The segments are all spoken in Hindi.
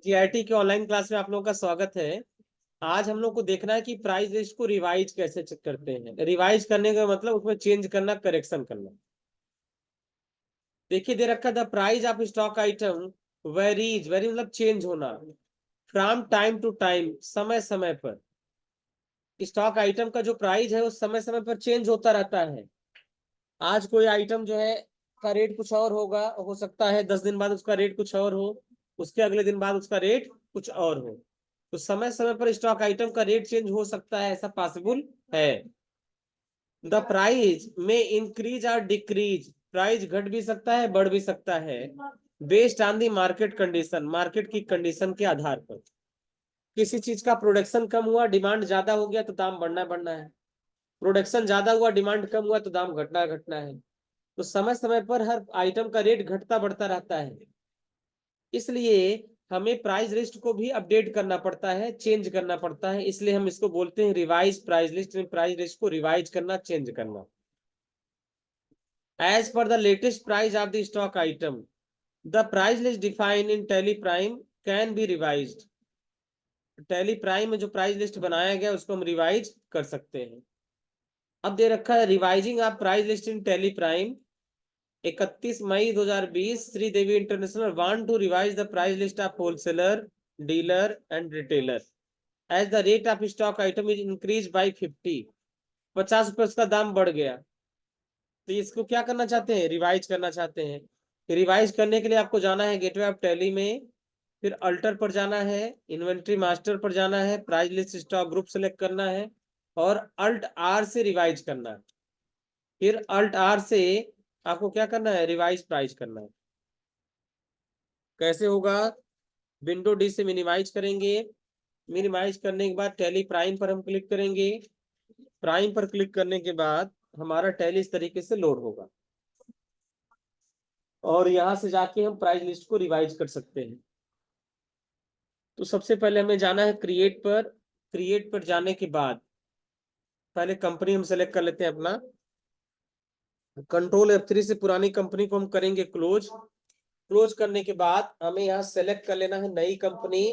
टीआईटी के ऑनलाइन क्लास में आप लोगों का स्वागत है। आज हम लोग को देखना है कि प्राइस लिस्ट को रिवाइज कैसे करते हैं। रिवाइज करने का मतलब उसमें चेंज करना, करेक्शन करना। देखिए दे रखा the price of stock item varies, very मतलब चेंज होना, फ्रॉम टाइम टू टाइम, समय समय पर। स्टॉक आइटम का जो प्राइस है वो समय समय पर चेंज होता रहता है। आज कोई आइटम जो है का रेट कुछ और होगा, हो सकता है 10 दिन बाद उसका रेट कुछ और हो, उसके अगले दिन बाद उसका रेट कुछ और हो। तो समय समय पर स्टॉक आइटम का रेट चेंज हो सकता है, ऐसा पॉसिबल है। द प्राइस में इंक्रीज और डिक्रीज, प्राइस घट भी सकता है, बढ़ भी सकता है, based on the market condition, market की कंडीशन के आधार पर। किसी चीज का प्रोडक्शन कम हुआ, डिमांड ज्यादा हो गया तो दाम बढ़ना बढ़ना है। प्रोडक्शन ज्यादा हुआ, डिमांड कम हुआ तो दाम घटना घटना है। तो समय समय पर हर आइटम का रेट घटता बढ़ता रहता है। इसलिए हमें प्राइस लिस्ट को भी अपडेट करना पड़ता है, चेंज करना पड़ता है। इसलिए हम इसको बोलते हैं रिवाइज प्राइस लिस्ट। में प्राइस लिस्ट को रिवाइज करना, चेंज करना। As per the latest price of the stock item, the price list defined in Tally Prime can be revised. Tally Prime में जो प्राइस लिस्ट बनाया गया उसको हम रिवाइज कर सकते हैं। अब दे रखा है revising of price list in Tally Prime. 31 May 2020 Sridevi international want to revise the price list of wholesaler, dealer and retailer as the rate of stock item is increase by 50 उसका दाम बढ़ गया। तो इसको क्या करना चाहते हैं? रिवाइज करना चाहते हैं। रिवाइज करने के लिए आपको जाना है गेटवे ऑफ टैली में, फिर अल्टर पर जाना है, इन्वेंट्री मास्टर पर जाना है, price list stock group select करना है और अल्ट आर से रिवाइज करना है। फिर अल्ट आर से आपको क्या करना है? रिवाइज प्राइस करना है। कैसे होगा? विंडो डी से मिनिमाइज करेंगे। मिनिमाइज करने के बाद टैली प्राइम पर हम क्लिक करेंगे। प्राइम पर क्लिक करने के बाद हमारा टैली इस तरीके से लोड होगा और यहां से जाके हम प्राइस लिस्ट को रिवाइज कर सकते हैं। तो सबसे पहले हमें जाना है क्रिएट पर। क्रिएट पर जाने के बाद पहले कंपनी हम सेलेक्ट कर लेते हैं अपना। कंट्रोल F3 से पुरानी कंपनी को हम करेंगे क्लोज। क्लोज करने के बाद हमें यहाँ सेलेक्ट कर लेना है नई कंपनी।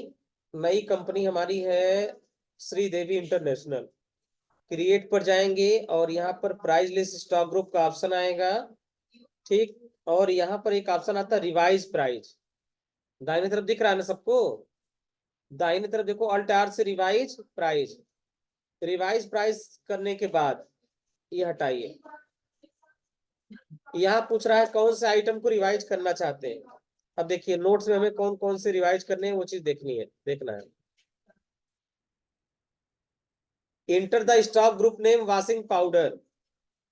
नई कंपनी हमारी है श्रीदेवी इंटरनेशनल। क्रिएट पर जाएंगे और यहाँ पर प्राइस लिस्ट स्टॉक ग्रुप का ऑप्शन आएगा, ठीक। और यहाँ पर एक ऑप्शन आता है रिवाइज प्राइस, दाहिने तरफ दिख रहा है ना सबको? दाहिने तरफ देखो, अल्ट आर से रिवाइज प्राइस। रिवाइज प्राइस करने के बाद ये हटाइए। यहाँ पूछ रहा है कौन से आइटम को रिवाइज करना चाहते हैं। अब देखिए नोट्स में हमें कौन कौन से रिवाइज करने हैं वो चीज देखनी है, देखना है। Enter the stock group name washing powder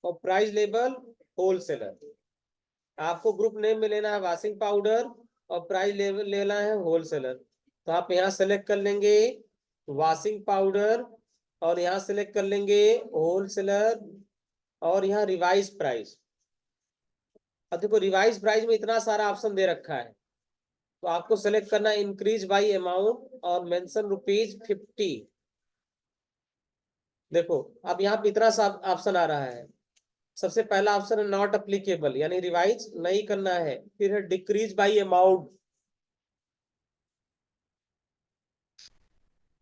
और प्राइस लेबल होलसेलर। आपको ग्रुप नेम में लेना है वॉशिंग पाउडर और प्राइस लेवल लेना है होलसेलर। तो आप यहाँ सेलेक्ट कर लेंगे वॉशिंग पाउडर और यहाँ सेलेक्ट कर लेंगे होलसेलर और यहाँ रिवाइज प्राइस। अब देखो रिवाइज प्राइस में इतना सारा ऑप्शन दे रखा है, तो आपको सेलेक्ट करना है इंक्रीज बाई अमाउंट और मेंशन ₹50। देखो अब यहाँ पे इतना सा ऑप्शन आ रहा है। सबसे पहला ऑप्शन है नॉट अप्लीकेबल, यानी रिवाइज नहीं करना है। फिर है डिक्रीज बाई अमाउंट,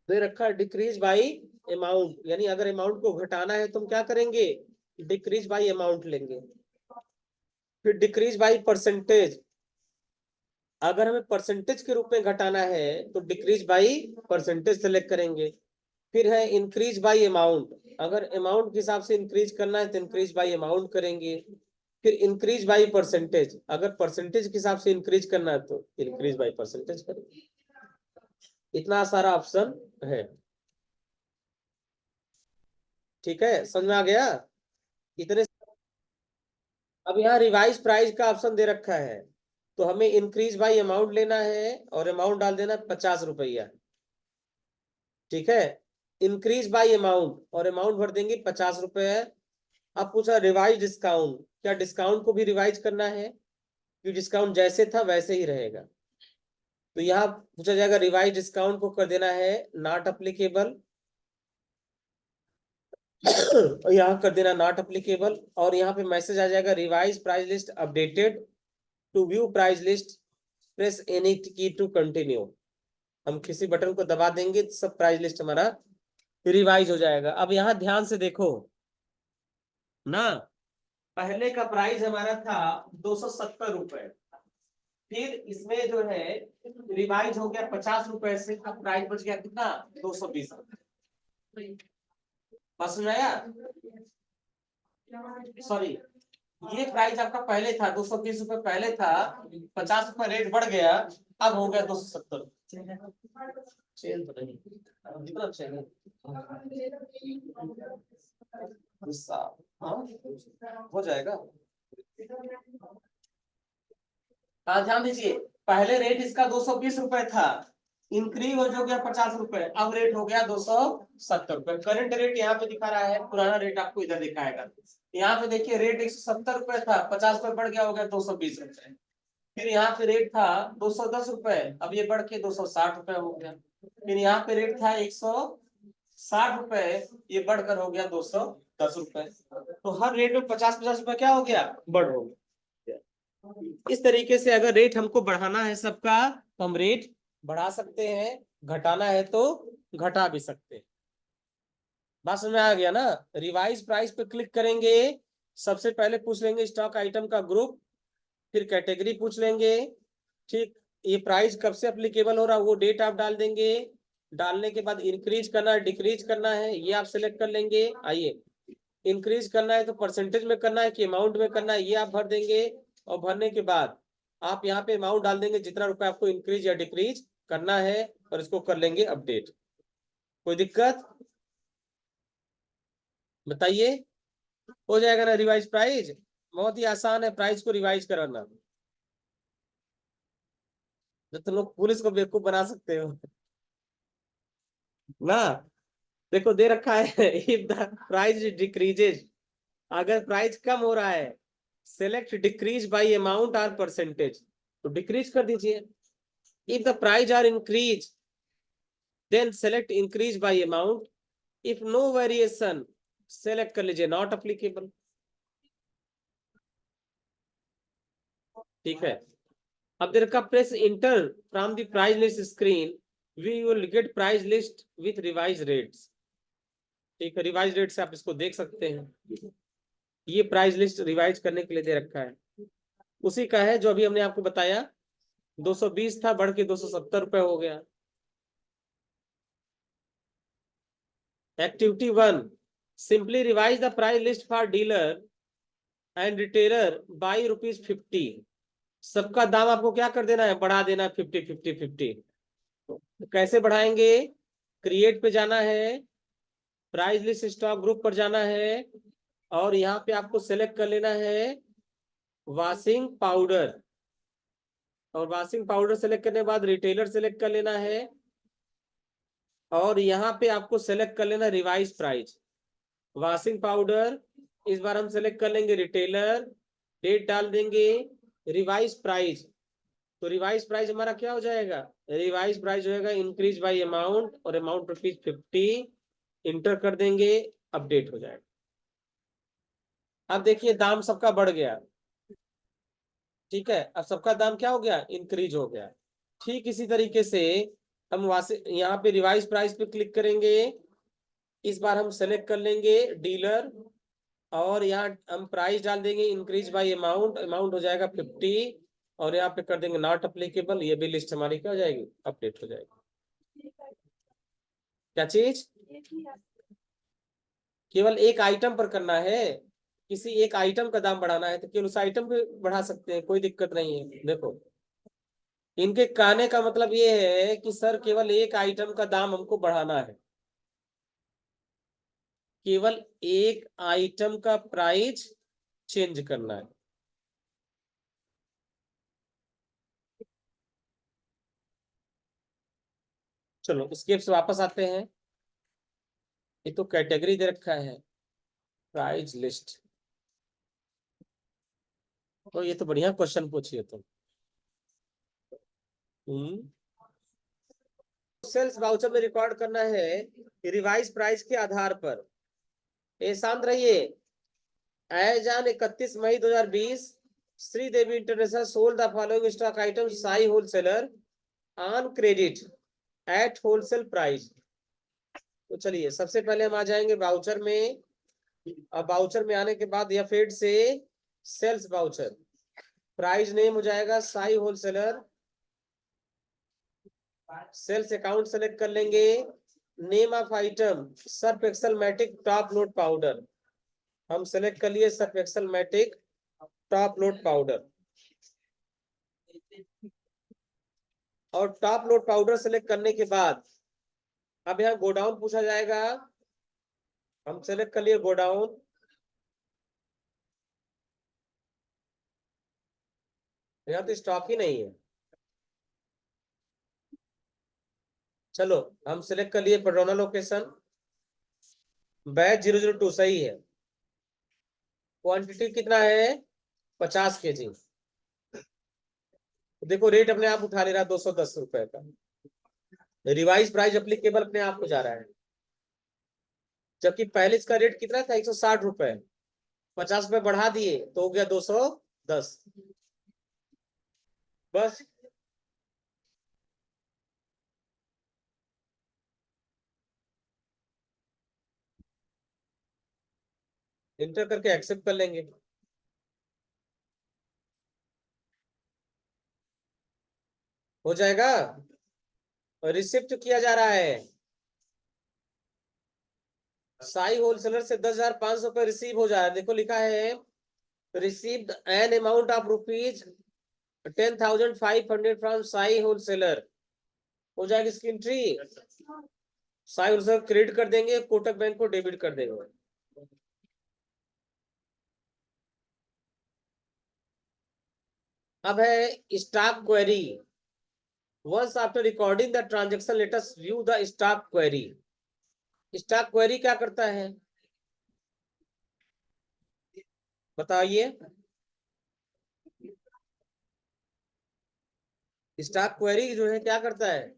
दे रखा है डिक्रीज बाई अमाउंट, यानी अगर अमाउंट को घटाना है तो हम क्या करेंगे? डिक्रीज बाई अमाउंट लेंगे। फिर डिक्रीज बाई परसेंटेज, अगर हमें परसेंटेज के रूप में घटाना है तो डिक्रीज बाई परसेंटेज सेलेक्ट करेंगे। फिर है इंक्रीज बाई अमाउंट, अगर अमाउंट के हिसाब से इंक्रीज करना है तो इंक्रीज बाई अमाउंट करेंगे। फिर इंक्रीज बाई परसेंटेज, अगर परसेंटेज के हिसाब से इंक्रीज करना है तो इंक्रीज बाई परसेंटेज करेंगे। इतना सारा ऑप्शन है, ठीक है, समझ में आ गया? इतने। अब यहाँ रिवाइज प्राइस का ऑप्शन दे रखा है, तो हमें इंक्रीज बाई अमाउंट लेना है और अमाउंट डाल देना 50 रुपया, ठीक है। इंक्रीज बाई अमाउंट और अमाउंट भर देंगे 50 रुपए। अब पूछा रिवाइज डिस्काउंट, क्या डिस्काउंट को भी रिवाइज करना है कि डिस्काउंट जैसे था वैसे ही रहेगा? तो यहाँ पूछा जाएगा रिवाइज डिस्काउंट को कर देना है नॉट अप्लीकेबल और यहाँ कर देना नॉट अप्लीकेबल। और यहाँ पे मैसेज आ जाएगा revise price list updated, to view price list press any key to continue. हम किसी बटन को दबा देंगे तो सब प्राइस लिस्ट हमारा रिवाइज हो जाएगा। अब यहाँ ध्यान से देखो ना, पहले का प्राइस हमारा था 270 रुपए, फिर इसमें जो है रिवाइज हो गया 50 रुपए से, अब प्राइस बच गया कितना, 220। बस सुनाया, सॉरी, ये प्राइस आपका पहले था 220 रुपए पहले था, 50 रुपए रेट बढ़ गया, अब हो गया 270। चेन तो नहीं, जितना चाहिए गुस्सा, हाँ हो जाएगा। हाँ ध्यान दीजिए, पहले रेट इसका 220 रुपए था, इंक्रीज हो गया 50 रुपए, अब रेट हो गया 270 रुपए। करंट रेट यहाँ पे दिखा रहा है, पुराना रेट आपको इधर दिखाएगा। यहाँ पे देखिए रेट 170 रुपए था, 50 रुपए बढ़ गया, हो गया 220 रुपए। फिर यहाँ पे रेट था 210 रुपए, अब ये बढ़ के 260 रुपए हो गया। फिर यहाँ पे रेट था 160 रुपए, ये बढ़कर हो गया 210 रुपए। तो हर रेट में 50-50 रुपए क्या हो गया, बढ़ हो गया। इस तरीके से अगर रेट हमको बढ़ाना है सबका तो हम रेट बढ़ा सकते हैं, घटाना है तो घटा भी सकते हैं। बात समझ में आ गया ना। रिवाइज प्राइस पे क्लिक करेंगे, सबसे पहले पूछ लेंगे स्टॉक आइटम का ग्रुप, फिर कैटेगरी पूछ लेंगे, ठीक, ये प्राइस कब से अप्लीकेबल हो रहा है वो डेट आप डाल देंगे, डालने के बाद इंक्रीज करना है डिक्रीज करना है ये आप सिलेक्ट कर लेंगे। आइए, इंक्रीज करना है तो परसेंटेज में करना है कि अमाउंट में करना है ये आप भर देंगे, और भरने के बाद आप यहाँ पे अमाउंट डाल देंगे जितना रुपए आपको इंक्रीज या डिक्रीज करना है, और इसको कर लेंगे अपडेट। कोई दिक्कत बताइए, हो जाएगा ना रिवाइज प्राइस। बहुत ही आसान है प्राइस को रिवाइज करना, जो तुम लोग पुलिस को बेवकूफ बना सकते हो ना। देखो दे रखा है इफ द प्राइस डिक्रीजेज, अगर प्राइस कम हो रहा है सेलेक्ट डिक्रीज बाय अमाउंट और परसेंटेज, तो डिक्रीज कर दीजिए। If the price are increase then select increase by amount, if no variation select कर लीजिए नॉट अप्लीकेबल। ठीक है, अब दे रखा press enter from the price list screen, we will get price list with revise rates. ठीक है, रिवाइज रेट से आप इसको देख सकते हैं, ये प्राइस लिस्ट रिवाइज करने के लिए दे रखा है, उसी का है जो अभी हमने आपको बताया, 220 था बढ़ के 270 रुपए हो गया। Activity 1, simply revise the price list for dealer and retailer by ₹50। सबका दाम आपको क्या कर देना है, बढ़ा देना 50-50-50। तो कैसे बढ़ाएंगे, क्रिएट पे जाना है, प्राइस लिस्ट स्टॉक ग्रुप पर जाना है, और यहाँ पे आपको सेलेक्ट कर लेना है वॉशिंग पाउडर, और वॉशिंग पाउडर सेलेक्ट करने के बाद रिटेलर सेलेक्ट कर लेना है, और यहाँ पे आपको सेलेक्ट कर लेना रिवाइज प्राइस। वॉशिंग पाउडर इस बार हम सेलेक्ट कर लेंगे रिटेलर, डेट डाल देंगे, रिवाइज प्राइस, तो रिवाइज प्राइस हमारा क्या हो जाएगा, रिवाइज प्राइस हो जाएगा इंक्रीज बाय अमाउंट, और अमाउंट ₹50, इंटर कर देंगे, अपडेट हो जाएगा। अब देखिए दाम सबका बढ़ गया, ठीक है, अब सबका दाम क्या हो गया, इंक्रीज हो गया। ठीक इसी तरीके से हम यहाँ पे रिवाइज प्राइस पे क्लिक करेंगे, इस बार हम सेलेक्ट कर लेंगे डीलर, और यहाँ हम प्राइस डाल देंगे इंक्रीज बाय अमाउंट, अमाउंट हो जाएगा 50, और यहाँ पे कर देंगे नॉट अप्लीकेबल, ये भी लिस्ट हमारी क्या हो जाएगी, अपडेट हो जाएगी। क्या चीज, केवल एक आइटम पर करना है, किसी एक आइटम का दाम बढ़ाना है तो केवल उस आइटम पे बढ़ा सकते हैं, कोई दिक्कत नहीं है। देखो इनके कहने का मतलब ये है कि सर केवल एक आइटम का दाम हमको बढ़ाना है, केवल एक आइटम का प्राइस चेंज करना है। चलो स्केप से वापस आते हैं, ये तो कैटेगरी दे रखा है प्राइस लिस्ट, तो ये तो बढ़िया क्वेश्चन पूछिए तुम। सेल्स वाउचर में रिकॉर्ड करना है रिवाइज प्राइस के आधार पर। ये शांत रहिए, as on 31 May 2020 Sridevi international sold the following stock item Sai wholesaler on credit at wholesale price. तो चलिए सबसे पहले हम आ जाएंगे वाउचर में। अब वाउचर में आने के बाद या फिर से सेल्स वाउचर, प्राइस नेम हो जाएगा Sai wholesaler. Sales account select कर लेंगे। Name of item Surf Excel Matic top load powder, हम सेलेक्ट कर लिए Surf Excel Matic top load powder. और टॉप लोड पाउडर सेलेक्ट करने के बाद अब यहाँ गोडाउन पूछा जाएगा, हम सेलेक्ट कर लिए गोडाउन। यहाँ तो स्टॉक ही नहीं है। चलो हम सिलेक्ट कर लिए पडरौना लोकेशन, बैच 002 सही है। क्वांटिटी कितना है 50 kg। देखो रेट अपने आप उठा ले रहा है 210 रुपए का। रिवाइज प्राइस एप्लीकेबल अपने आप हो जा रहा है, जबकि पहले इसका रेट कितना था 160 रुपए, 50 रुपए बढ़ा दिए तो हो गया 210। बस इंटर करके एक्सेप्ट कर लेंगे, हो जाएगा। और रिसिप्ट किया जा रहा है साई होलसेलर से 10,500 रुपए रिसीव हो जा रहा है। देखो लिखा है received an amount of rupees 10,500 from Sai wholesaler. हो जाएगी इसकी एंट्री। साई होलसेलर क्रेडिट कर देंगे, कोटक बैंक को डेबिट कर देंगे। अब है stock query. Once after recording the transaction let us view the stock query. Stock query क्या करता है बताइए। स्टॉक क्वेरी जो है क्या करता है,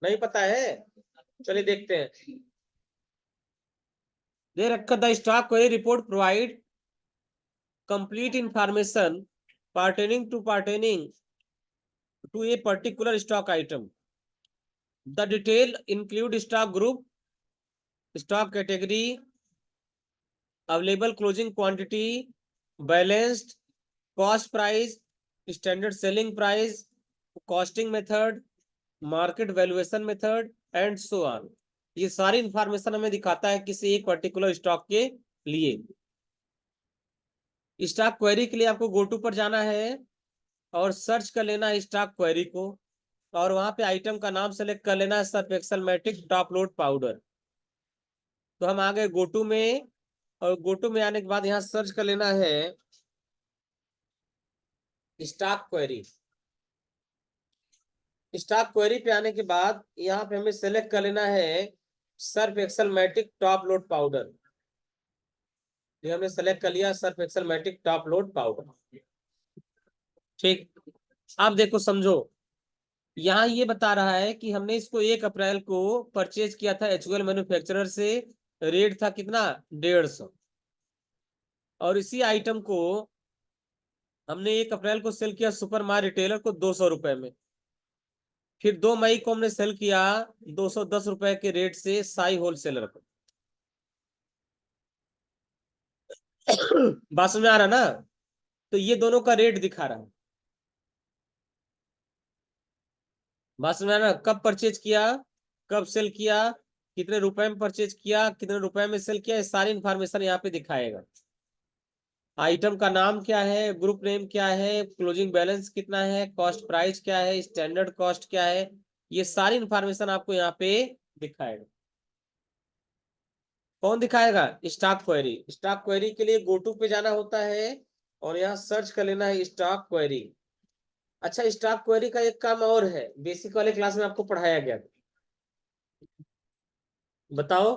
नहीं पता है। चलिए देखते हैं। दे रखा the stock query report provide complete information pertaining to a particular stock item. The detail include stock group, stock category, available closing quantity, balanced, cost price, standard selling price, costing method, market valuation method and so on। ये सारी इंफॉर्मेशन हमें दिखाता है किसी एक पर्टिकुलर स्टॉक के लिए। स्टॉक क्वेरी के लिए आपको गो टू पर जाना है और सर्च कर लेना है स्टॉक क्वेरी को, और वहां पे आइटम का नाम सेलेक्ट कर लेना है Surf Excel Matic top load powder. तो हम आ गए गोटू में, और गोटू में आने के बाद यहाँ सर्च कर लेना है स्टॉक क्वेरी। स्टॉक क्वेरी पे आने के बाद यहाँ पे हमें सेलेक्ट कर लेना है Surf Excel Matic top load powder. ये हमने सेलेक्ट कर लिया Surf Excel Matic top load powder. ठीक। अब देखो समझो, यहाँ ये बता रहा है कि हमने इसको 1 अप्रैल को परचेज किया था एचयूएल मैन्युफैक्चरर से। रेट था कितना 150, और इसी आइटम को हमने 1 अप्रैल को सेल किया सुपर मार रिटेलर को 200 रुपए में। फिर 2 मई को हमने सेल किया 210 रुपए के रेट से साई होलसेलर को। बात समझ में आ रहा ना। तो ये दोनों का रेट दिखा रहा है। बात समझ में आ रहा, कब परचेज किया, कब सेल किया, कितने रुपए में परचेज किया, कितने रुपए में सेल किया, ये सारी इंफॉर्मेशन यहाँ पे दिखाएगा। आइटम का नाम क्या है, ग्रुप नेम क्या है, क्लोजिंग बैलेंस कितना है, कॉस्ट प्राइस क्या है, स्टैंडर्ड कॉस्ट क्या है, ये सारी इंफॉर्मेशन आपको यहाँ पे दिखाएगा। कौन दिखाएगा, स्टॉक क्वेरी। स्टॉक क्वेरी के लिए गोटू पे जाना होता है और यहाँ सर्च कर लेना है स्टॉक क्वेरी। अच्छा स्टॉक क्वेरी का एक काम और है, बेसिक वाले क्लास में आपको पढ़ाया गया, बताओ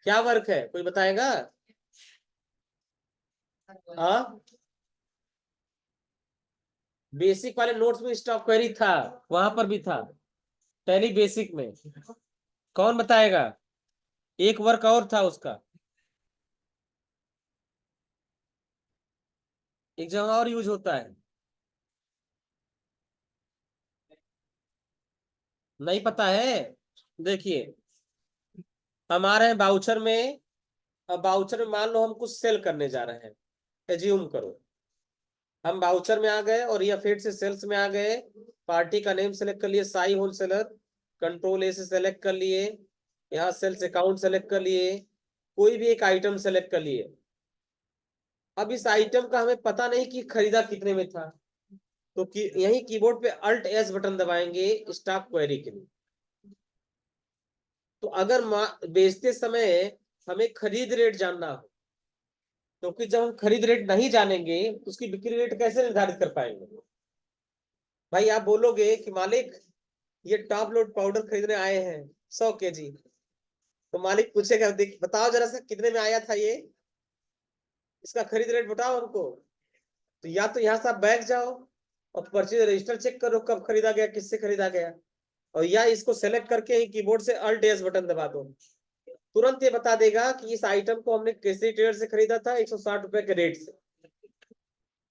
क्या वर्क है, कोई बताएगा। हाँ बेसिक वाले नोट्स में स्टॉक क्वेरी था, वहां पर भी था टैली बेसिक में। कौन बताएगा, एक वर्क और था उसका, एक जगह और यूज होता है। नहीं पता है? देखिए, हमारे हैं बाउचर में। अब बाउचर में मान लो हम कुछ सेल करने जा रहे हैं, एज्यूम करो हम बाउचर में आ गए और या फिर से सेल्स में आ गए। पार्टी का नेम सेलेक्ट कर लिए, साई होलसेलर। कंट्रोल ए से सेलेक्ट कर लिए। यहाँ सेल्स अकाउंट सेलेक्ट कर लिए। कोई भी एक आइटम सेलेक्ट कर लिए। अब इस आइटम का हमें पता नहीं कि खरीदा कितने में था, तो यही कीबोर्ड पे अल्ट एस बटन दबाएंगे स्टॉक क्वेरी के लिए। तो अगर बेचते समय हमें खरीद रेट जानना हो, क्योंकि जब हम खरीद रेट नहीं जानेंगे तो उसकी बिक्री रेट कैसे निर्धारित कर पाएंगे? भाई आप बोलोगे कि मालिक ये टॉप लोड पाउडर खरीदने आए हैं 100 kg, तो मालिक पूछेगा देख बताओ जरा सा कितने में आया था ये, इसका खरीद रेट बताओ हमको। तो या तो यहाँ से आप बैठ जाओ और परचेज रजिस्टर चेक करो कब खरीदा गया, किससे खरीदा गया, और या इसको सेलेक्ट करके ही कीबोर्ड से अल्ट एस बटन दबा दो। तुरंत ये बता देगा कि इस आइटम को हमने किसी ट्रेडर से खरीदा था 160 रुपए के रेट से।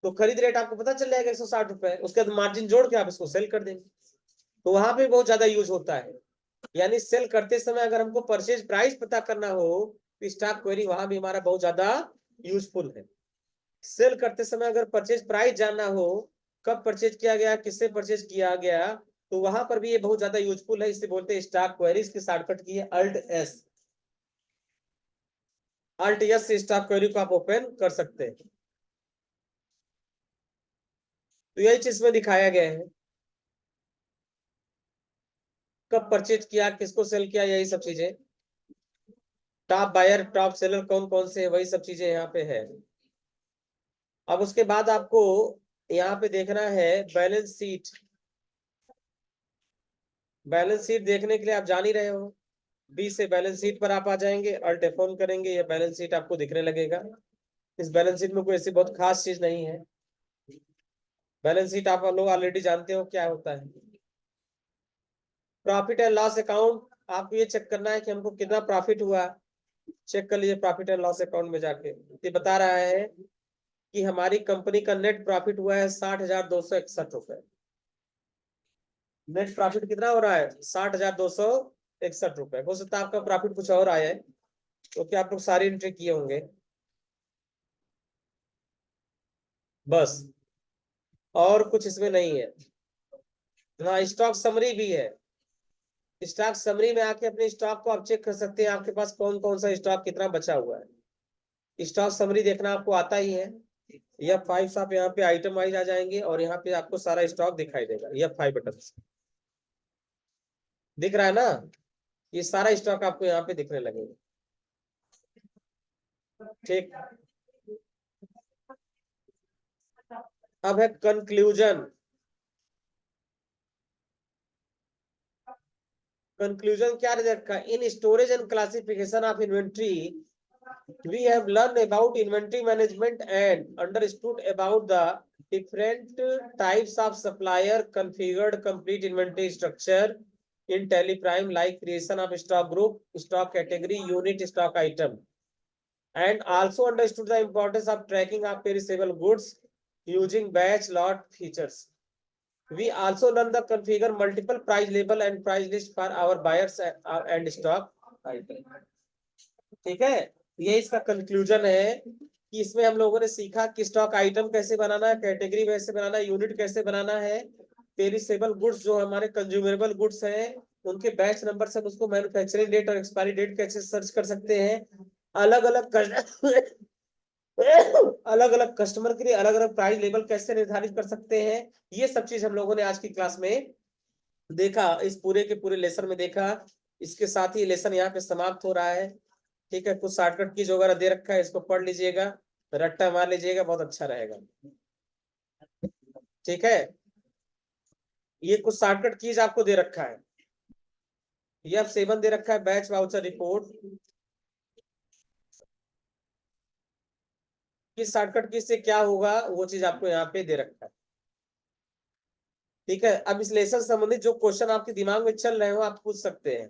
तो खरीद रेट आपको पता चल जाएगा 160 रुपए, उसके बाद मार्जिन जोड़ के आप इसको सेल कर देंगे। तो वहां पे बहुत ज्यादा यूज होता है। यानी सेल करते समय अगर हमको परचेज प्राइस पता करना हो तो स्टॉक क्वेरी वहां भी हमारा बहुत ज्यादा यूजफुल है। सेल करते समय अगर परचेज प्राइस जानना हो, कब परचेज किया गया, किससे परचेज किया गया, तो वहां पर भी ये बहुत ज्यादा यूजफुल है। इसे बोलते हैं स्टॉक क्वेरी। इसकी शॉर्टकट की है अल्ट एस। अल्ट एस से स्टॉक क्वेरी को आप ओपन कर सकते हैं। तो यही चीज में दिखाया गया है, कब परचेज किया, किसको सेल किया, यही सब चीजें। टॉप बायर टॉप सेलर कौन कौन से है, वही सब चीजें यहाँ पे है। अब उसके बाद आपको यहाँ पे देखना है बैलेंस शीट। बैलेंस शीट देखने के लिए आप जान ही रहे हो, बी से बैलेंस शीट पर आप आ जाएंगे, अल्ट F1 करेंगे, ये बैलेंस शीट आपको दिखने लगेगा। इस बैलेंस शीट में कोई ऐसी बहुत खास चीज नहीं है। बैलेंस शीट आप लोग ऑलरेडी जानते हो क्या होता है। प्रॉफिट एंड लॉस अकाउंट, आपको ये चेक करना है कि हमको कितना प्रॉफिट हुआ। चेक कर लीजिए प्रॉफिट एंड लॉस अकाउंट में जाके, ये बता रहा है कि हमारी कंपनी का नेट प्रॉफिट हुआ है 60,261 रुपए। नेट प्रॉफिट कितना हो रहा है? 60,261 रुपए। हो सकता है आपका प्रॉफिट कुछ और आया है, क्योंकि आप लोग सारी एंट्री किए होंगे। बस, और कुछ इसमें नहीं है। हाँ, स्टॉक समरी भी है। स्टॉक समरी में आके अपने स्टॉक को आप चेक कर सकते हैं, आपके पास कौन कौन सा स्टॉक कितना बचा हुआ है। स्टॉक समरी देखना आपको आता ही है। F5 से आप यहाँ पे आइटम वाइज आ जाएंगे और यहाँ पे आपको सारा स्टॉक दिखाई देगा। F5 बटन से दिख रहा है ना, ये सारा स्टॉक आपको यहाँ पे दिखने लगेगा। ठीक, अब है कंक्लूजन। कंक्लूजन क्या रखा? इन storage and classification of inventory we have learned about inventory management and understood about the different types of supplier configured complete inventory structure in Teleprime, like creation of stock group, stock category, unit, stock item, and also understood the importance of tracking of perishable goods using batch lot features. We also learn the configure multiple price label and price list for our buyers and stock item. ठीक है, ये इसका कंक्लूजन है कि इसमें हम लोगों ने सीखा कि स्टॉक आइटम कैसे बनाना है, कैटेगरी कैसे बनाना है, यूनिट कैसे बनाना है, पेरिसेबल गुड्स जो हमारे कंज्यूमेबल गुड्स हैं उनके बैच नंबर से उसको मैन्युफैक्चरिंग डेट और एक्सपायरी डेट कैसे सर्च कर सकते हैं, अलग अलग अलग अलग कस्टमर के लिए अलग अलग प्राइस लेवल कैसे निर्धारित कर सकते हैं। ये सब चीज हम लोगों ने आज की क्लास में देखा, इस पूरे के पूरे लेसन में देखा। इसके साथ ही लेसन यहाँ पे समाप्त हो रहा है। ठीक है, कुछ शॉर्टकट कीज वगैरह दे रखा है, इसको पढ़ लीजिएगा, रट्टा मार लीजिएगा, बहुत अच्छा रहेगा। ठीक है, ये कुछ शॉर्टकट कीज आपको दे रखा है। ये F7 दे रखा है, बैच वाउचर रिपोर्ट। किस शॉर्टकट कीज से क्या होगा वो चीज आपको यहाँ पे दे रखा है। ठीक है, अब इस लेसन संबंधित जो क्वेश्चन आपके दिमाग में चल रहे हो आप पूछ सकते हैं।